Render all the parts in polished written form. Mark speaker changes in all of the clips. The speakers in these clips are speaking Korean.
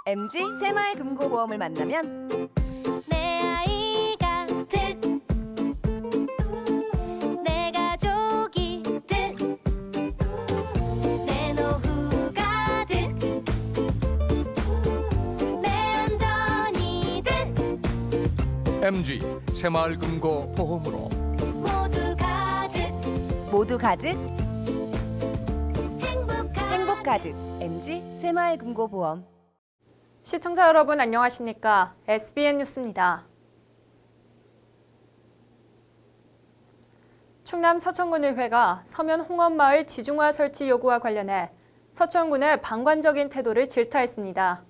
Speaker 1: MG 새마을금고보험을 만나면
Speaker 2: 내 아이가 득, 내 가족이 득, 내 노후가 득, 내 안전이 득,
Speaker 3: MG 새마을금고보험으로
Speaker 2: 모두 가득,
Speaker 1: 행복 가득 MG 새마을금고보험.
Speaker 4: 시청자 여러분 안녕하십니까? SBN 뉴스입니다. 충남 서천군의회가 서면 홍엄마을 지중화 설치 요구와 관련해 서천군의 방관적인 태도를 질타했습니다.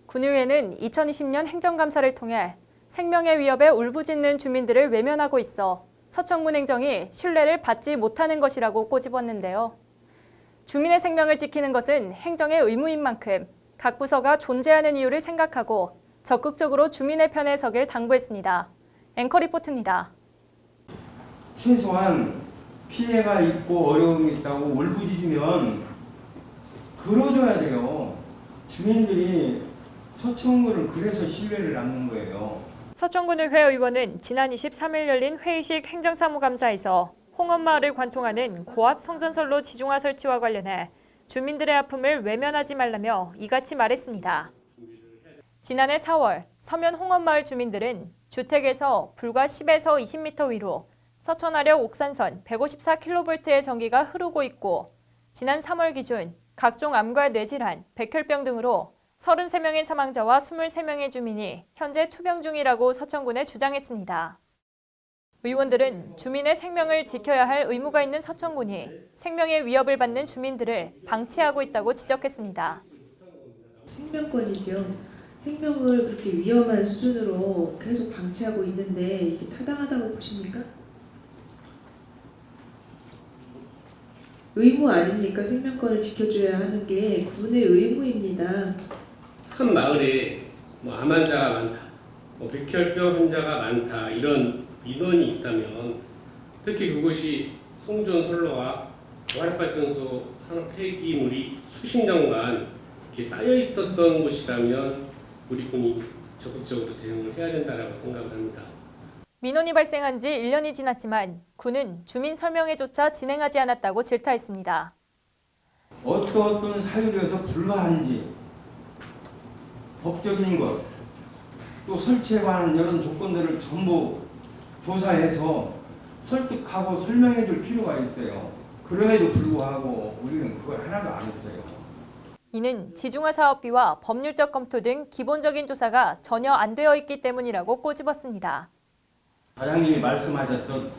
Speaker 4: 군의회는 2020년 행정감사를 통해 생명의 위협에 울부짖는 주민들을 외면하고 있어 서천군 행정이 신뢰를 받지 못하는 것이라고 꼬집었는데요. 주민의 생명을 지키는 것은 행정의 의무인 만큼 각 부서가 존재하는 이유를 생각하고 적극적으로 주민의 편에 서길 당부했습니다. 앵커 리포트입니다.
Speaker 5: 최소한 피해가 있고 어려움이 있다고 울부짖으면 그러줘야 돼요. 주민들이 서천군을 그래서 신뢰를 낳는 거예요.
Speaker 4: 서천군의회 의원은 지난 23일 열린 회의식 행정사무감사에서 홍엄마을을 관통하는 고압 성전선로 지중화 설치와 관련해 주민들의 아픔을 외면하지 말라며 이같이 말했습니다. 지난해 4월 서면 홍엄마을 주민들은 주택에서 불과 10에서 20m 위로 서천하력 옥산선 154kV의 전기가 흐르고 있고 지난 3월 기준 각종 암과 뇌질환, 백혈병 등으로 33명의 사망자와 23명의 주민이 현재 투병 중이라고 서천군에 주장했습니다. 의원들은 주민의 생명을 지켜야 할 의무가 있는 서천군이 생명의 위협을 받는 주민들을 방치하고 있다고 지적했습니다.
Speaker 6: 생명권이죠. 생명을 그렇게 위험한 수준으로 계속 방치하고 있는데 이게 타당하다고 보십니까? 의무 아닙니까? 생명권을 지켜줘야 하는 게 군의 의무입니다.
Speaker 7: 한 마을에 암 환자가 많다, 백혈병 환자가 많다 이런 민원이 있다면 특히 그것이 송전선로와 화력발전소 산업 폐기물이 수십 년간 이렇게 쌓여 있었던 곳이라면 우리 군이 적극적으로 대응을 해야 된다고 생각을 합니다.
Speaker 4: 민원이 발생한 지 1년이 지났지만 군은 주민 설명회조차 진행하지 않았다고 질타했습니다.
Speaker 5: 어떤 사유로서 불가한지 법적인 것, 또 설치에 관한 이런 조건들을 전부 조사해서 설득하고 설명해 줄 필요가 있어요. 그럼에도 불구하고 우리는 그걸 하나도 안 했어요.
Speaker 4: 이는 지중화 사업비와 법률적 검토 등 기본적인 조사가 전혀 안 되어 있기 때문이라고 꼬집었습니다.
Speaker 5: 과장님이 말씀하셨던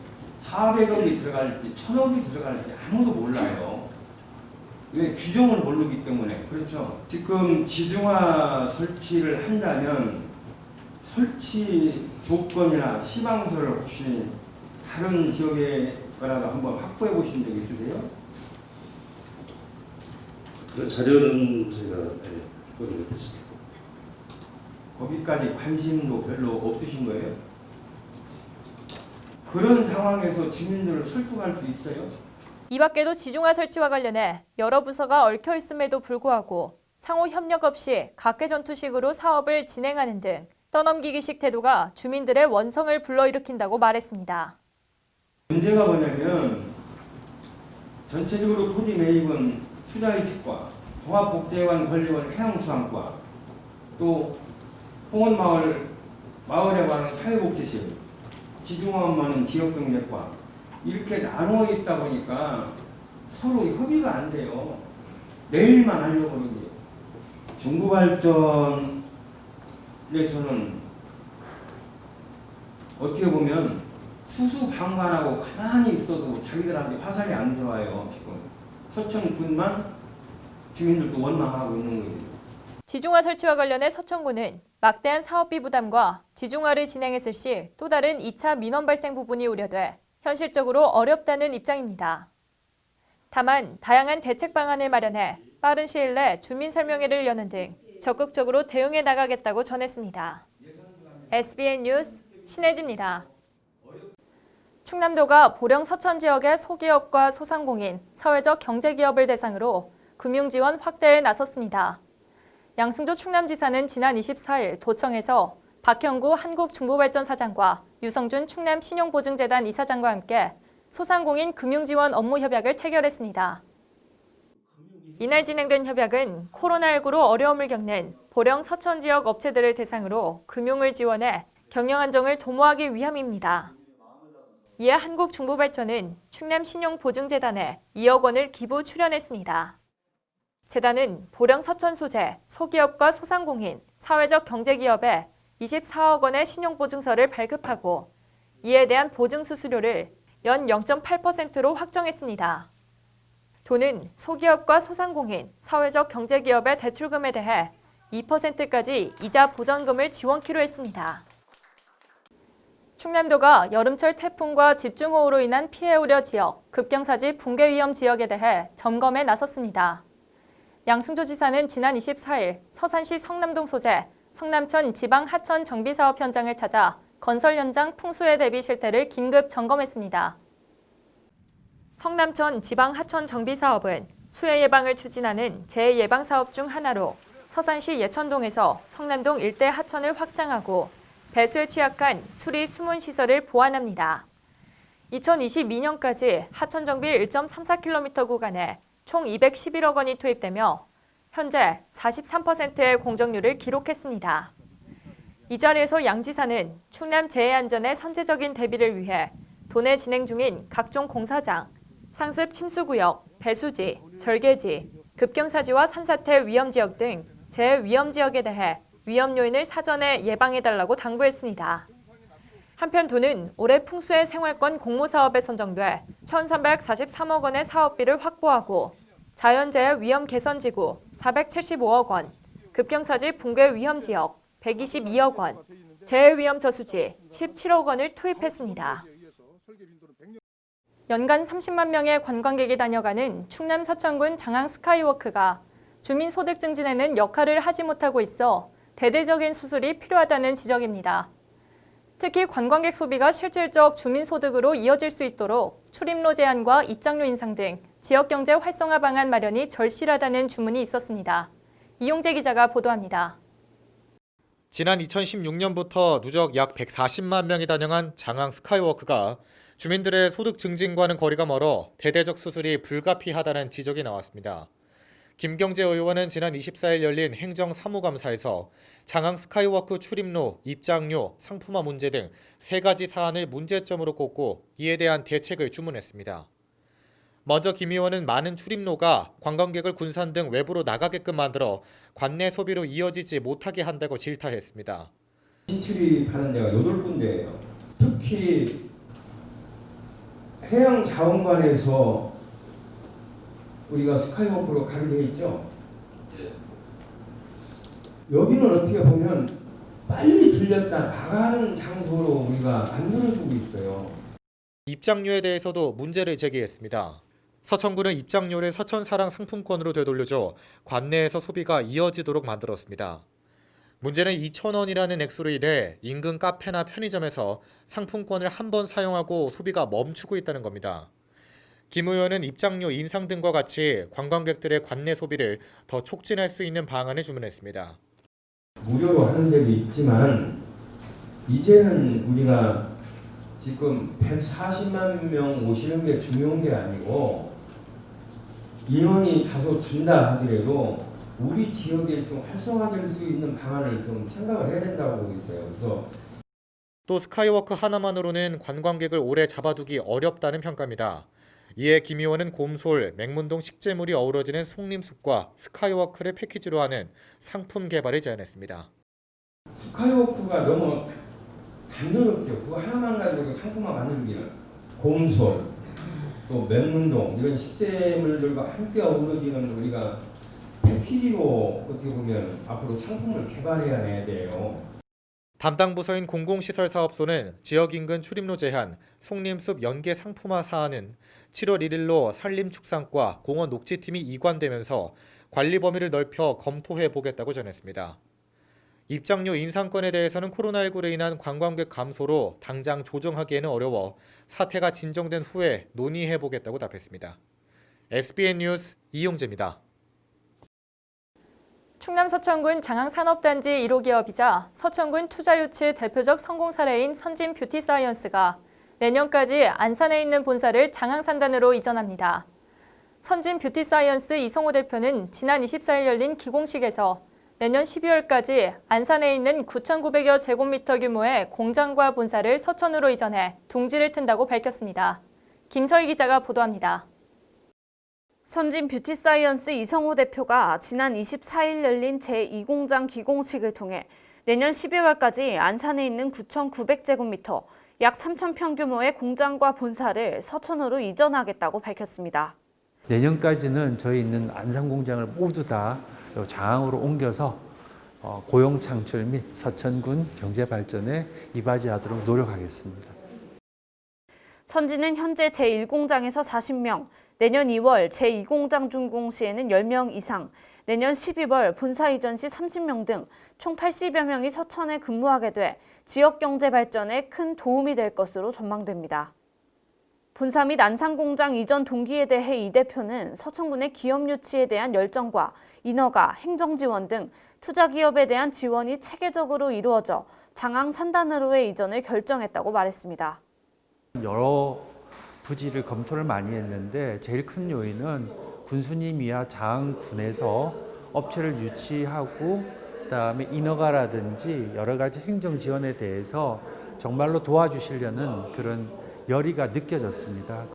Speaker 5: 400억이 들어갈지 1000억이 들어갈지 아무도 몰라요. 왜? 규정을 모르기 때문에. 그렇죠. 지금 지중화 설치를 한다면 설치 조건이나 시방서를 혹시 다른 지역에 거라도 한번 확보해 보신 적 있으세요?
Speaker 8: 그 자료는 제가 확보를 못했습니다.
Speaker 5: 거기까지 관심도 별로 없으신 거예요? 그런 상황에서 주민들을 설득할 수 있어요?
Speaker 4: 이 밖에도 지중화 설치와 관련해 여러 부서가 얽혀 있음에도 불구하고 상호 협력 없이 각계전투식으로 사업을 진행하는 등 떠넘기기식 태도가 주민들의 원성을 불러일으킨다고 말했습니다.
Speaker 5: 문제가 뭐냐면 전체적으로 토지 매입은 투자이식과 종합복지관 관리원 해양수산과 또 홍원마을에 관한 사회복지실, 지중화업마는 지역경제과 이렇게 나누어 있다 보니까 서로 협의가 안 돼요. 내일만 하려고 그러지. 중부발전에서는 어떻게 보면 수수방관하고 가만히 있어도 자기들한테 화살이 안 들어와요. 지금 서천군만 주민들도 원망하고 있는 거예요.
Speaker 4: 지중화 설치와 관련해 서천군은 막대한 사업비 부담과 지중화를 진행했을 시 또 다른 2차 민원 발생 부분이 우려돼 현실적으로 어렵다는 입장입니다. 다만 다양한 대책 방안을 마련해 빠른 시일 내 주민 설명회를 여는 등 적극적으로 대응해 나가겠다고 전했습니다. SBN 뉴스 신혜지입니다. 충남도가 보령 서천 지역의 소기업과 소상공인, 사회적 경제기업을 대상으로 금융지원 확대에 나섰습니다. 양승조 충남지사는 지난 24일 도청에서 박형구 한국중부발전사장과 유성준 충남신용보증재단 이사장과 함께 소상공인 금융지원 업무 협약을 체결했습니다. 이날 진행된 협약은 코로나19로 어려움을 겪는 보령 서천 지역 업체들을 대상으로 금융을 지원해 경영 안정을 도모하기 위함입니다. 이에 한국중부발전은 충남신용보증재단에 2억 원을 기부 출연했습니다. 재단은 보령 서천 소재, 소기업과 소상공인, 사회적 경제기업에 24억 원의 신용보증서를 발급하고 이에 대한 보증수수료를 연 0.8%로 확정했습니다. 도는 소기업과 소상공인, 사회적 경제기업의 대출금에 대해 2%까지 이자 보전금을 지원키로 했습니다. 충남도가 여름철 태풍과 집중호우로 인한 피해 우려 지역, 급경사지 붕괴 위험 지역에 대해 점검에 나섰습니다. 양승조 지사는 지난 24일 서산시 성남동 소재 성남천 지방 하천 정비 사업 현장을 찾아 건설 현장 풍수해 대비 실태를 긴급 점검했습니다. 성남천 지방 하천 정비 사업은 수해 예방을 추진하는 재예방 사업 중 하나로 서산시 예천동에서 성남동 일대 하천을 확장하고 배수에 취약한 수리 수문 시설을 보완합니다. 2022년까지 하천 정비 1.34km 구간에 총 211억 원이 투입되며 현재 43%의 공정률을 기록했습니다. 이 자리에서 양 지사는 충남 재해안전의 선제적인 대비를 위해 도내 진행 중인 각종 공사장, 상습 침수구역, 배수지, 절개지, 급경사지와 산사태 위험지역 등 재위험지역에 대해 위험 요인을 사전에 예방해달라고 당부했습니다. 한편 도는 올해 풍수의 생활권 공모사업에 선정돼 1,343억 원의 사업비를 확보하고 자연재해 위험 개선지구 475억 원, 급경사지 붕괴 위험지역 122억 원, 재해위험 저수지 17억 원을 투입했습니다. 연간 30만 명의 관광객이 다녀가는 충남 서천군 장항 스카이워크가 주민 소득 증진에는 역할을 하지 못하고 있어 대대적인 수술이 필요하다는 지적입니다. 특히 관광객 소비가 실질적 주민 소득으로 이어질 수 있도록 출입로 제한과 입장료 인상 등 지역경제 활성화 방안 마련이 절실하다는 주문이 있었습니다. 이용재 기자가 보도합니다.
Speaker 9: 지난 2016년부터 누적 약 140만 명이 단영한 장항 스카이워크가 주민들의 소득 증진과는 거리가 멀어 대대적 수술이 불가피하다는 지적이 나왔습니다. 김경재 의원은 지난 24일 열린 행정사무감사에서 장항 스카이워크 출입로, 입장료, 상품화 문제 등 3가지 사안을 문제점으로 꼽고 이에 대한 대책을 주문했습니다. 먼저 김 의원은 많은 출입로가 관광객을 군산 등 외부로 나가게끔 만들어 관내 소비로 이어지지 못하게 한다고 질타했습니다.
Speaker 5: 진출입하는 데가 8군데예요. 특히 해양자원관에서 우리가 스카이워크로 가게 돼 있죠. 여기는 어떻게 보면 빨리 들렸다 나가는 장소로 우리가 만들어주고 있어요.
Speaker 9: 입장료에 대해서도 문제를 제기했습니다. 서천군은 입장료를 서천사랑 상품권으로 되돌려줘 관내에서 소비가 이어지도록 만들었습니다. 문제는 2,000원이라는 액수로 인해 인근 카페나 편의점에서 상품권을 한 번 사용하고 소비가 멈추고 있다는 겁니다. 김 의원은 입장료 인상 등과 같이 관광객들의 관내 소비를 더 촉진할 수 있는 방안을 주문했습니다.
Speaker 5: 무료로 하는 데도 있지만 이제는 우리가 지금 140만 명 오시는 게 중요한 게 아니고 인원이 다소 준다 하더라도 우리 지역에 좀 활성화될 수 있는 방안을 좀 생각을 해야 된다고 보고 있어요. 그래서
Speaker 9: 또 스카이워크 하나만으로는 관광객을 오래 잡아두기 어렵다는 평가입니다. 이에 김 의원은 곰솔, 맹문동 식재물이 어우러지는 송림숲과 스카이워크를 패키지로 하는 상품 개발을 제안했습니다.
Speaker 5: 스카이워크가 너무 단조롭죠. 그거 하나만 가지고 상품화 만들기는 곰솔, 또 맹문동 이런 식재물들과 함께 어우러지는 우리가 패키지로 어떻게 보면 앞으로 상품을 개발해야 돼요.
Speaker 9: 담당 부서인 공공시설사업소는 지역 인근 출입로 제한, 송림숲 연계 상품화 사안은 7월 1일로 산림축산과 공원 녹지팀이 이관되면서 관리 범위를 넓혀 검토해 보겠다고 전했습니다. 입장료 인상권에 대해서는 코로나19로 인한 관광객 감소로 당장 조정하기에는 어려워 사태가 진정된 후에 논의해 보겠다고 답했습니다. SBN 뉴스 이용재입니다.
Speaker 4: 충남 서천군 장항산업단지 1호 기업이자 서천군 투자유치 대표적 성공 사례인 선진 뷰티사이언스가 내년까지 안산에 있는 본사를 장항산단으로 이전합니다. 선진 뷰티사이언스 이성호 대표는 지난 24일 열린 기공식에서 내년 12월까지 안산에 있는 9,900여 제곱미터 규모의 공장과 본사를 서천으로 이전해 둥지를 튼다고 밝혔습니다. 김서희 기자가 보도합니다.
Speaker 10: 선진 뷰티사이언스 이성호 대표가 지난 24일 열린 제2공장 기공식을 통해 내년 12월까지 안산에 있는 9,900제곱미터, 약 3,000평 규모의 공장과 본사를 서천으로 이전하겠다고 밝혔습니다.
Speaker 11: 내년까지는 저희 있는 안산 공장을 모두 다 장항으로 옮겨서 고용 창출 및 서천군 경제 발전에 이바지하도록 노력하겠습니다.
Speaker 10: 선진은 현재 제1공장에서 40명, 내년 2월 제2공장 준공 시에는 10명 이상, 내년 12월 본사 이전 시 30명 등 총 80여 명이 서천에 근무하게 돼 지역 경제 발전에 큰 도움이 될 것으로 전망됩니다. 본사 및 안산공장 이전 동기에 대해 이 대표는 서천군의 기업 유치에 대한 열정과 인허가, 행정 지원 등 투자 기업에 대한 지원이 체계적으로 이루어져 장항 산단으로의 이전을 결정했다고 말했습니다.
Speaker 11: 여러 부지를 검토를 많이 했는데 제일 큰 요인은 군수님이야 장항군에서 업체를 유치하고 그다음에 인허가라든지 여러 가지 행정 지원에 대해서 정말로 도와주시려는 그런 열의가 느껴졌습니다.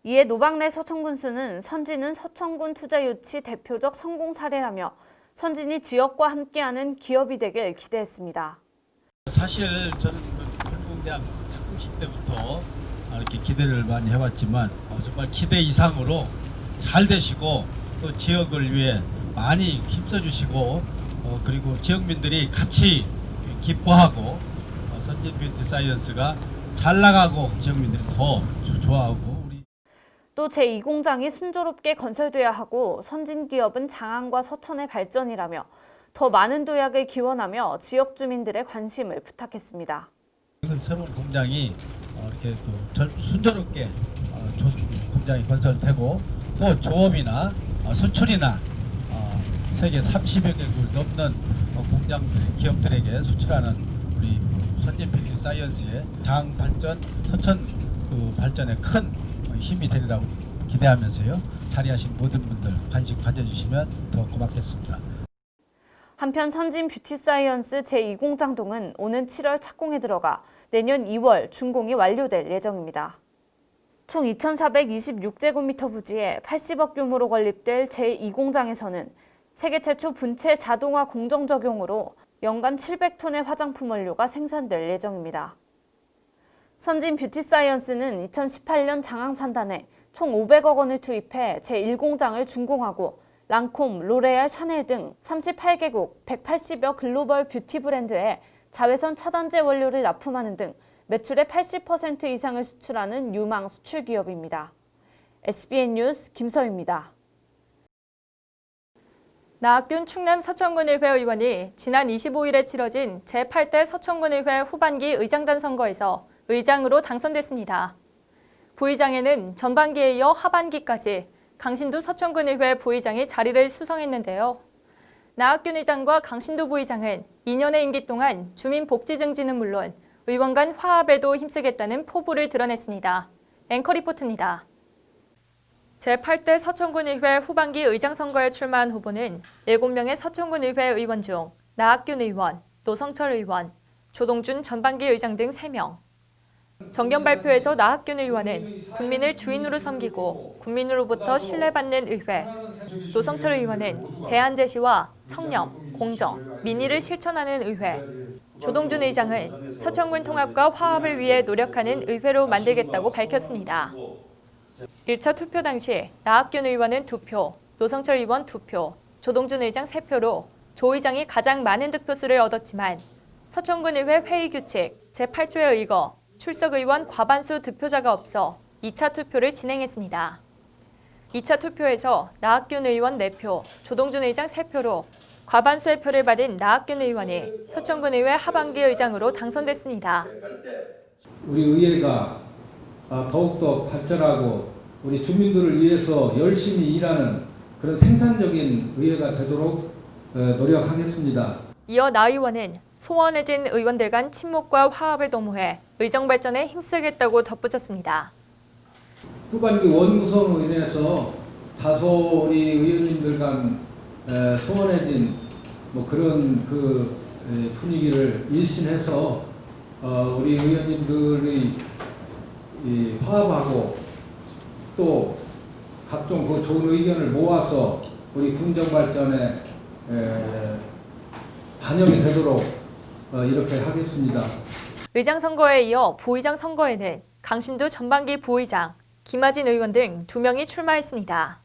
Speaker 10: 이에 노박래 서천군수는 선진은 서천군 투자 유치 대표적 성공 사례라며 선진이 지역과 함께하는 기업이 되길 기대했습니다.
Speaker 12: 사실 저는 결국대학 착공식 때부터 이렇게 기대를 많이 해왔지만 정말 기대 이상으로 잘 되시고 또 지역을 위해 많이 힘써주시고 그리고 지역민들이 같이 기뻐하고 선진 뷰티 사이언스가 잘 나가고 지역민들이 더 좋아하고
Speaker 10: 또 제2공장이 순조롭게 건설돼야 하고 선진 기업은 장항과 서천의 발전이라며 더 많은 도약을 기원하며 지역 주민들의 관심을 부탁했습니다.
Speaker 12: 새로운 공장이 이렇게 순조롭게 공장이 건설되고 또 조업이나 수출이나 세계 30여 개국을 넘는 공장들, 기업들에게 수출하는 우리 선진 뷰티 사이언스의 장항 발전, 서천 발전에 큰 힘이 되리라고 기대하면서요. 자리하신 모든 분들 관심 가져주시면 더 고맙겠습니다.
Speaker 10: 한편 선진 뷰티사이언스 제2공장동은 오는 7월 착공에 들어가 내년 2월 준공이 완료될 예정입니다. 총 2,426제곱미터 부지에 80억 규모로 건립될 제2공장에서는 세계 최초 분체 자동화 공정 적용으로 연간 700톤의 화장품 원료가 생산될 예정입니다. 선진 뷰티사이언스는 2018년 장항산단에 총 500억 원을 투입해 제1공장을 준공하고 랑콤, 로레알, 샤넬 등 38개국 180여 글로벌 뷰티 브랜드에 자외선 차단제 원료를 납품하는 등 매출의 80% 이상을 수출하는 유망 수출 기업입니다. SBN 뉴스 김서희입니다.
Speaker 4: 나학균 충남 서천군의회 의원이 지난 25일에 치러진 제8대 서천군의회 후반기 의장단 선거에서 의장으로 당선됐습니다. 부의장에는 전반기에 이어 하반기까지 강신두 서천군의회 부의장이 자리를 수성했는데요. 나학균 의장과 강신두 부의장은 2년의 임기 동안 주민 복지 증진은 물론 의원 간 화합에도 힘쓰겠다는 포부를 드러냈습니다. 앵커 리포트입니다. 제8대 서천군의회 후반기 의장 선거에 출마한 후보는 7명의 서천군의회 의원 중 나학균 의원, 노성철 의원, 조동준 전반기 의장 등 3명. 정견 발표에서 나학균 의원은 국민을 주인으로 섬기고 국민으로부터 신뢰받는 의회, 노성철 의원은 대안 제시와 청렴, 공정, 민의를 실천하는 의회, 조동준 의장은 서천군 통합과 화합을 위해 노력하는 의회로 만들겠다고 밝혔습니다. 1차 투표 당시 나학균 의원은 2표, 노성철 의원 2표, 조동준 의장 3표로 조 의장이 가장 많은 득표수를 얻었지만 서천군의회 회의 규칙 제8조에 의거 출석 의원 과반수 득표자가 없어 2차 투표를 진행했습니다. 2차 투표에서 나학균 의원 4표, 조동준 의장 3표로 과반수의 표를 받은 나학균 의원이 서천군의회 하반기 의장으로 당선됐습니다.
Speaker 5: 우리 의회가 더욱더 발전하고 우리 주민들을 위해서 열심히 일하는 그런 생산적인 의회가 되도록 노력하겠습니다.
Speaker 4: 이어 나 의원은 소원해진 의원들 간 친목과 화합을 도모해 의정 발전에 힘쓰겠다고 덧붙였습니다.
Speaker 5: 후반기 원구성으로 인해서 다소 우리 의원님들 간 소원해진 그런 분위기를 일신해서 우리 의원님들의 화합하고 또 각종 좋은 의견을 모아서 우리 군정 발전에 반영이 되도록 이렇게 하겠습니다.
Speaker 4: 의장 선거에 이어 부의장 선거에는 강신두 전반기 부의장, 김하진 의원 등 2명이 출마했습니다.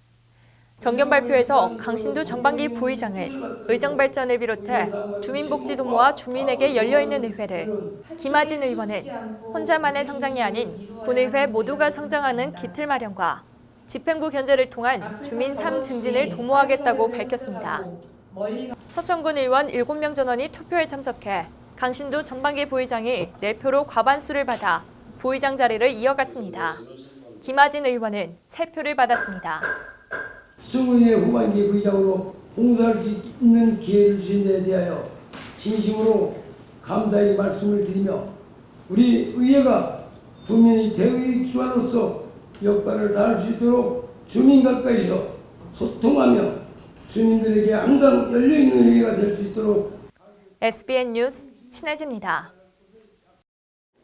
Speaker 4: 정견 발표에서 강신두 전반기 부의장은 의정 발전을 비롯해 주민복지도모와 주민에게 열려있는 의회를, 김하진 의원은 혼자만의 성장이 아닌 군의회 모두가 성장하는 기틀 마련과 집행부 견제를 통한 주민 삶 증진을 도모하겠다고 밝혔습니다. 서천군 의원 7명 전원이 투표에 참석해 강신두 전반기 부의장이 4표로 과반수를 받아 부의장 자리를 이어갔습니다. 김하진 의원은 3표를 받았습니다.
Speaker 13: 수청의회 후반기 부의장으로 봉사할 수 있는 기회를 주신 데 대하여 진심으로 감사의 말씀을 드리며 우리 의회가 국민의 대의 기관으로서 역할을 다할 수 있도록 주민 가까이서 소통하며 주민들에게 항상 열려있는 의회가 될 수 있도록
Speaker 4: SBN 뉴스 신혜지입니다.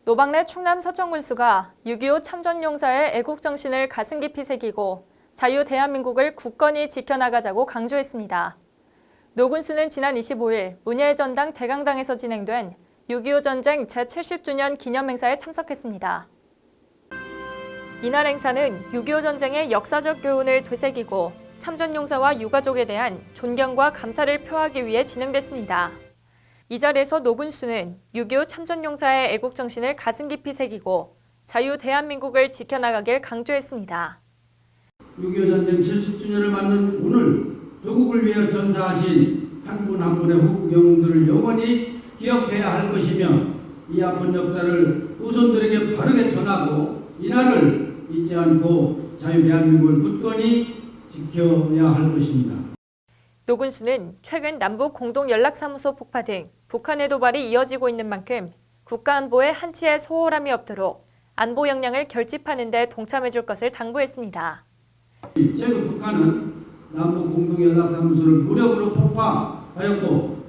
Speaker 4: 노박래 충남 서천군수가 6.25 참전용사의 애국정신을 가슴 깊이 새기고 자유 대한민국을 굳건히 지켜나가자고 강조했습니다. 노 군수는 지난 25일 문예전당 대강당에서 진행된 6.25 전쟁 제70주년 기념행사에 참석했습니다. 이날 행사는 6.25 전쟁의 역사적 교훈을 되새기고 참전용사와 유가족에 대한 존경과 감사를 표하기 위해 진행됐습니다. 이 자리에서 노 군수는 6.25 참전용사의 애국정신을 가슴 깊이 새기고 자유 대한민국을 지켜나가길 강조했습니다.
Speaker 12: 6.25 전쟁 70주년을 맞는 오늘 조국을 위해 전사하신 한 분 한 분의 후국영웅들을 영원히 기억해야 할 것이며 이 아픈 역사를 후손들에게 바르게 전하고 이날을 잊지 않고 자유 대한민국을 굳건히 지켜야 할 것입니다.
Speaker 4: 노 군수는 최근 남북 공동연락사무소 폭파 등 북한의 도발이 이어지고 있는 만큼 국가안보에 한치의 소홀함이 없도록 안보 역량을 결집하는 데 동참해줄 것을 당부했습니다.
Speaker 12: 최근 북한은 남북 공동연락사무소를 무력으로 폭파하였고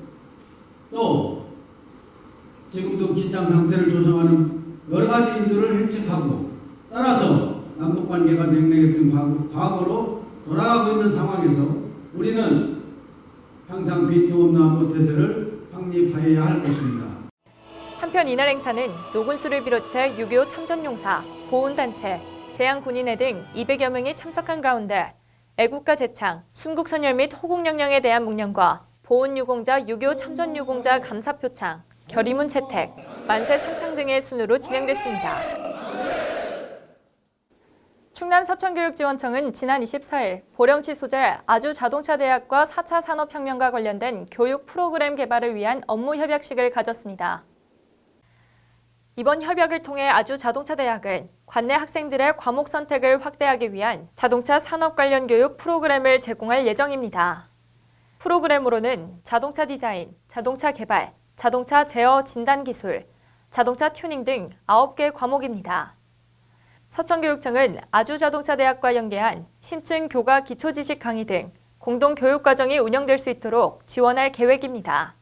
Speaker 12: 또 지금도 긴장 상태를 조성하는 여러 가지 일들을 획책하고 따라서 남북관계가 냉랭했던 과거로 돌아가고 있는 상황에서 우리는 항상 빈틈없는 안보 태세를 확립하여야 할 것입니다.
Speaker 4: 한편 이날 행사는 노 군수를 비롯해 6.25 참전용사, 보훈단체, 재향군인회 등 200여 명이 참석한 가운데 애국가 제창, 순국선열 및 호국영령에 대한 묵념과 보훈유공자, 6.25 참전유공자 감사표창, 결의문 채택, 만세 삼창 등의 순으로 진행됐습니다. 충남 서천교육지원청은 지난 24일 보령시 소재 아주자동차대학과 4차 산업혁명과 관련된 교육 프로그램 개발을 위한 업무 협약식을 가졌습니다. 이번 협약을 통해 아주자동차대학은 관내 학생들의 과목 선택을 확대하기 위한 자동차 산업 관련 교육 프로그램을 제공할 예정입니다. 프로그램으로는 자동차 디자인, 자동차 개발, 자동차 제어 진단 기술, 자동차 튜닝 등 9개 과목입니다. 서천교육청은 아주자동차대학과 연계한 심층 교과 기초지식 강의 등 공동교육과정이 운영될 수 있도록 지원할 계획입니다.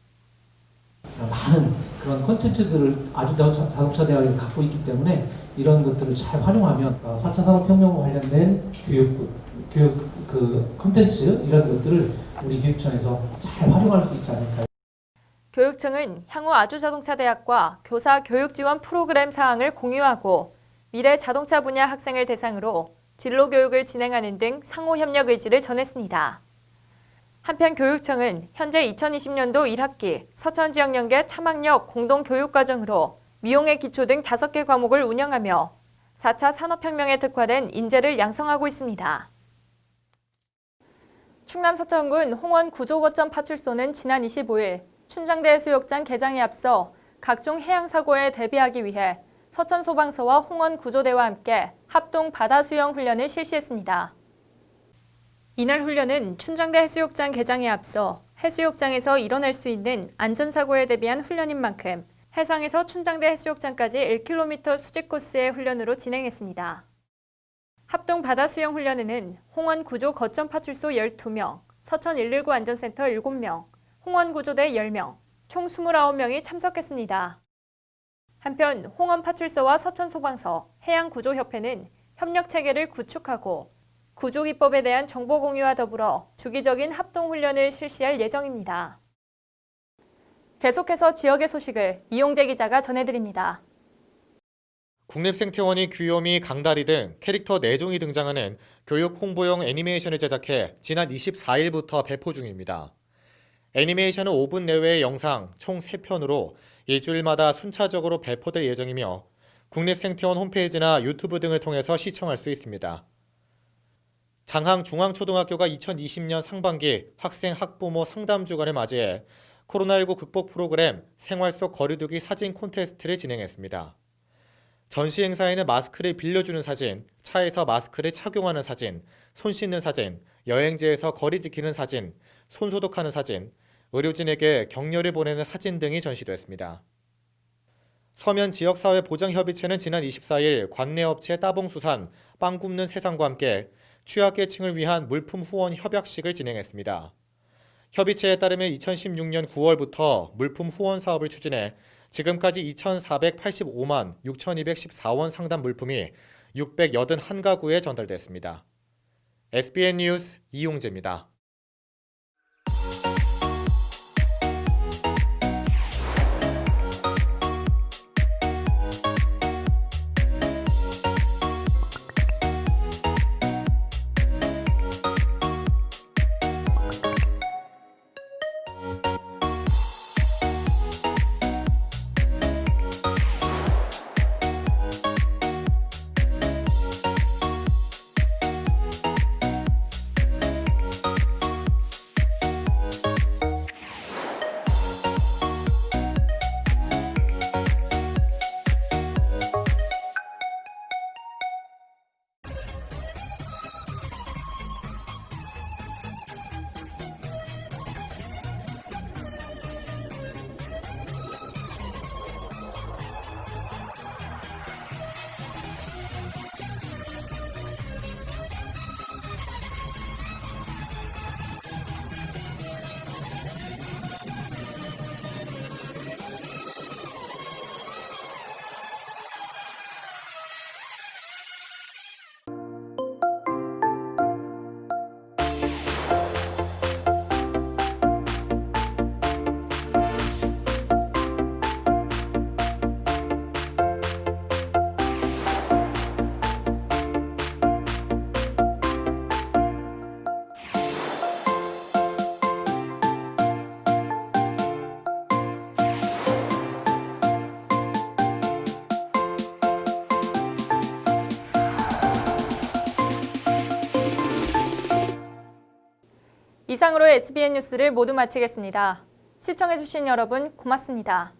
Speaker 14: 많은 그런 콘텐츠들을 아주자동차대학이 갖고 있기 때문에 이런 것들을 잘 활용하면 4차 산업혁명과 관련된 교육 콘텐츠 이런 것들을 우리 교육청에서 잘 활용할 수 있지 않을까.
Speaker 4: 교육청은 향후 아주자동차대학과 교사 교육 지원 프로그램 사항을 공유하고 미래 자동차 분야 학생을 대상으로 진로 교육을 진행하는 등 상호 협력 의지를 전했습니다. 한편 교육청은 현재 2020년도 1학기 서천지역연계 참학력 공동교육과정으로 미용의 기초 등 5개 과목을 운영하며 4차 산업혁명에 특화된 인재를 양성하고 있습니다. 충남 서천군 홍원 구조거점 파출소는 지난 25일 춘장대 해수욕장 개장에 앞서 각종 해양사고에 대비하기 위해 서천소방서와 홍원구조대와 함께 합동 바다수영 훈련을 실시했습니다. 이날 훈련은 춘장대 해수욕장 개장에 앞서 해수욕장에서 일어날 수 있는 안전사고에 대비한 훈련인 만큼 해상에서 춘장대 해수욕장까지 1km 수직 코스의 훈련으로 진행했습니다. 합동 바다수영 훈련에는 홍원 구조 거점 파출소 12명, 서천 119 안전센터 7명, 홍원 구조대 10명, 총 29명이 참석했습니다. 한편 홍원 파출소와 서천 소방서, 해양구조협회는 협력 체계를 구축하고 구조기법에 대한 정보 공유와 더불어 주기적인 합동훈련을 실시할 예정입니다. 계속해서 지역의 소식을 이용재 기자가 전해드립니다.
Speaker 9: 국립생태원이 귀요미, 강다리 등 캐릭터 4종이 등장하는 교육 홍보용 애니메이션을 제작해 지난 24일부터 배포 중입니다. 애니메이션은 5분 내외의 영상 총 3편으로 일주일마다 순차적으로 배포될 예정이며 국립생태원 홈페이지나 유튜브 등을 통해서 시청할 수 있습니다. 장항중앙초등학교가 2020년 상반기 학생 학부모 상담 주간을 맞이해 코로나19 극복 프로그램 생활 속 거리두기 사진 콘테스트를 진행했습니다. 전시 행사에는 마스크를 빌려주는 사진, 차에서 마스크를 착용하는 사진, 손 씻는 사진, 여행지에서 거리 지키는 사진, 손 소독하는 사진, 의료진에게 격려를 보내는 사진 등이 전시됐습니다. 서면 지역사회보장협의체는 지난 24일 관내업체 따봉수산, 빵 굽는 세상과 함께 취약계층을 위한 물품 후원 협약식을 진행했습니다. 협의체에 따르면 2016년 9월부터 물품 후원 사업을 추진해 지금까지 2,485만 6,214원 상당 물품이 681가구에 전달됐습니다. SBN 뉴스 이용재입니다.
Speaker 4: 이상으로 SBN 뉴스를 모두 마치겠습니다. 시청해주신 여러분 고맙습니다.